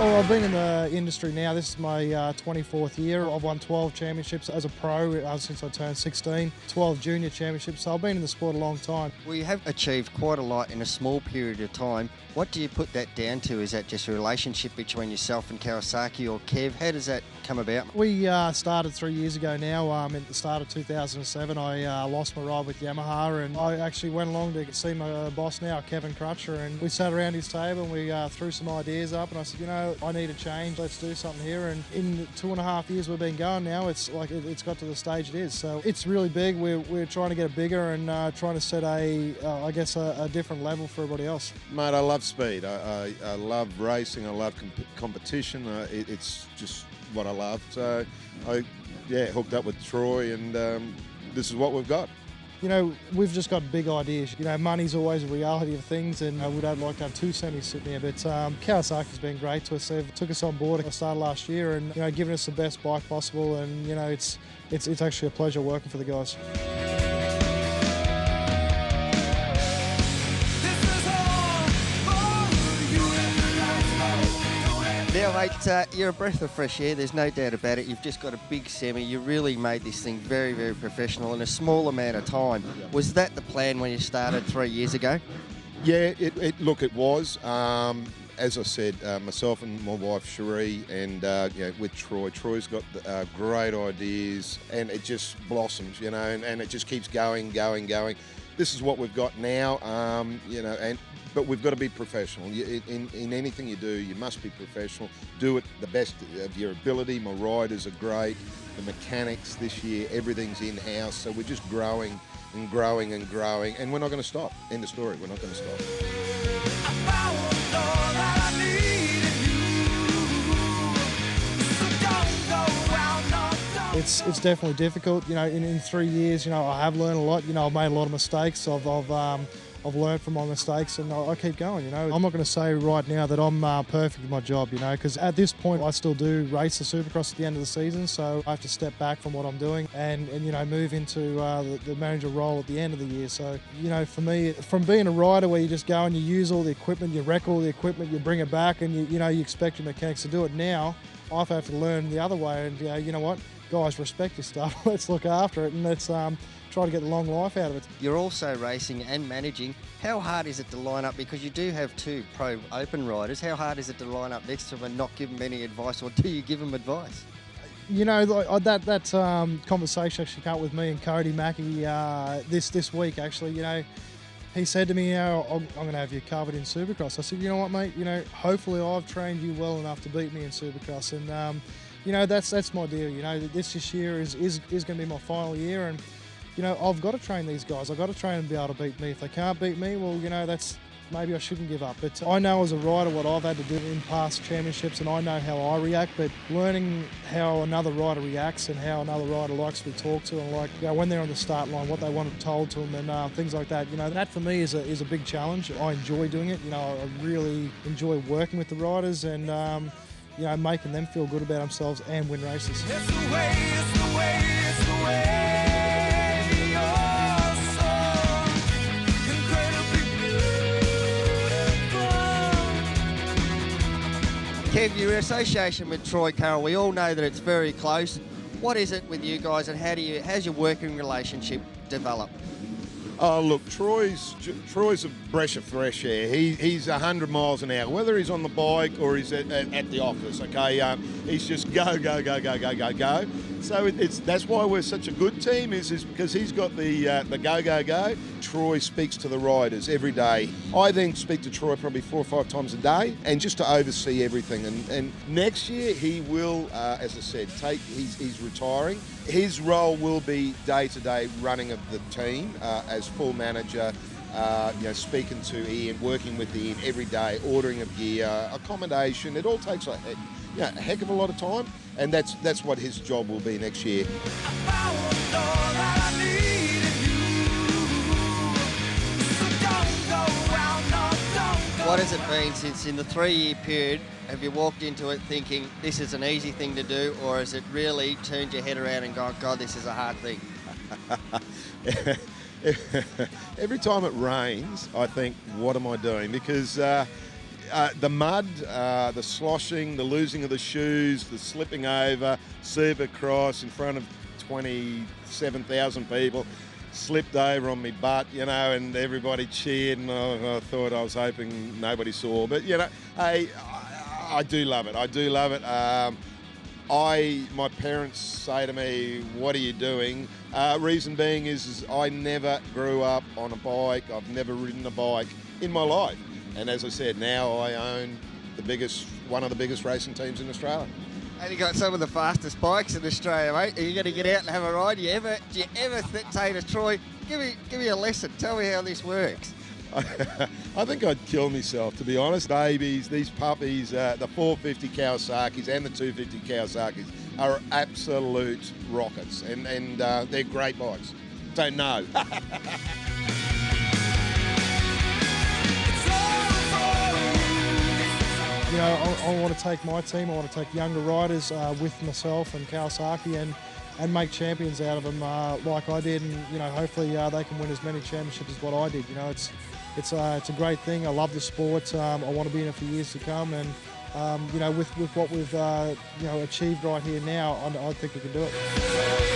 Well, I've been in the industry now. This is my 24th year. I've won 12 championships as a pro since I turned 16, 12 junior championships. So I've been in the sport a long time. Well, you have achieved quite a lot in a small period of time. What do you put that down to? Is that just a relationship between yourself and Kawasaki or Kev? How does that come about? We started 3 years ago now. At the start of 2007, I lost my ride with Yamaha, and I actually went along to see my boss now, Kevin Crutcher, and we sat around his table and we threw some ideas up, and I said, you know, I need a change. Let's do something here. And in the 2.5 years we've been going now, it's like it's got to the stage it is. So it's really big. We're trying to get it bigger and trying to set I guess a different level for everybody else. Mate, I love speed. I love racing. I love competition. It's just what I love. So I hooked up with Troy, and this is what we've got. You know, we've just got big ideas. You know, money's always a reality of things, and we don't like to have two semis sitting here. But Kawasaki's been great to us. They took us on board at the start of last year, and you know, giving us the best bike possible. And you know, it's actually a pleasure working for the guys. Now, mate, you're a breath of fresh air, there's no doubt about it. You've just got a big semi. You really made this thing very, very professional in a small amount of time. Was that the plan when you started 3 years ago? Yeah, it was. As I said, myself and my wife Cherie, and with Troy. Troy's got great ideas, and it just blossoms, you know, and it just keeps going. This is what we've got now, but we've got to be professional. In anything you do, you must be professional. Do it the best of your ability. My riders are great. The mechanics this year, everything's in-house. So we're just growing and growing and growing. And we're not going to stop. End of story. We're not going to stop. It's definitely difficult. You know, in 3 years, you know, I have learned a lot. You know, I've made a lot of mistakes. I've learned from my mistakes, and I keep going. You know, I'm not going to say right now that I'm perfect at my job. You know, because at this point I still do race the Supercross at the end of the season, so I have to step back from what I'm doing and you know, move into the manager role at the end of the year. So you know, for me, from being a rider where you just go and you use all the equipment, you wreck all the equipment, you bring it back, and you know, you expect your mechanics to do it. Now I have to learn the other way, and you know what, guys, respect your stuff. Let's look after it, and let's try to get the long life out of it. You're also racing and managing. How hard is it to line up, because you do have two pro open riders, how hard is it to line up next to them and not give them any advice, or do you give them advice? You know, that conversation actually came up with me and Cody Mackey this week, actually. You know, he said to me, you know, I'm going to have you covered in Supercross. I said, you know what, mate, you know, hopefully I've trained you well enough to beat me in Supercross. And, you know, that's my deal. You know, this year is going to be my final year, and you know, I've got to train these guys. I've got to train them to be able to beat me. If they can't beat me, well, you know, maybe I shouldn't give up. But I know as a rider what I've had to do in past championships, and I know how I react. But learning how another rider reacts and how another rider likes to be talked to, and like, you know, when they're on the start line, what they want told to them, and things like that. You know, that for me is a big challenge. I enjoy doing it. You know, I really enjoy working with the riders and you know, making them feel good about themselves and win races. It's the way, it's the way, it's the way. Kev, your association with Troy Carroll, we all know that it's very close. What is it with you guys, and how's your working relationship develop? Oh, look, Troy's a breath of fresh air. He's 100 miles an hour, whether he's on the bike or he's at the office, okay? He's just go. So that's why we're such a good team, is because he's got the go. Troy speaks to the riders every day. I then speak to Troy probably 4 or 5 times a day, and just to oversee everything. And next year he will, as I said, he's retiring. His role will be day-to-day running of the team as full manager, you know, speaking to Ian, working with Ian every day, ordering of gear, accommodation. It all takes a heck of a lot of time, and that's what his job will be next year. What has it been since, in the 3-year period, have you walked into it thinking this is an easy thing to do, or has it really turned your head around and gone, God, this is a hard thing? Every time it rains, I think, what am I doing? Because the mud, the sloshing, the losing of the shoes, the slipping over, Supercross in front of 27,000 people, slipped over on me butt, you know, and everybody cheered, and I thought, I was hoping nobody saw. But, you know, hey, I do love it. I do love it. My parents say to me, what are you doing? Reason being is I never grew up on a bike. I've never ridden a bike in my life. And as I said, now I own one of the biggest racing teams in Australia. And you got some of the fastest bikes in Australia, mate. Are you going to get out and have a ride? Do you ever say to Troy, give me a lesson, tell me how this works? I think I'd kill myself, to be honest. Babies, these puppies, the 450 Kawasaki's and the 250 Kawasaki's are absolute rockets, and they're great bikes. So no. You know, I want to take my team, I want to take younger riders with myself and Kawasaki and make champions out of them like I did, and you know, hopefully they can win as many championships as what I did. You know, it's a great thing. I love the sport. I want to be in it for years to come, and you know, with what we've you know, achieved right here now, I think we can do it.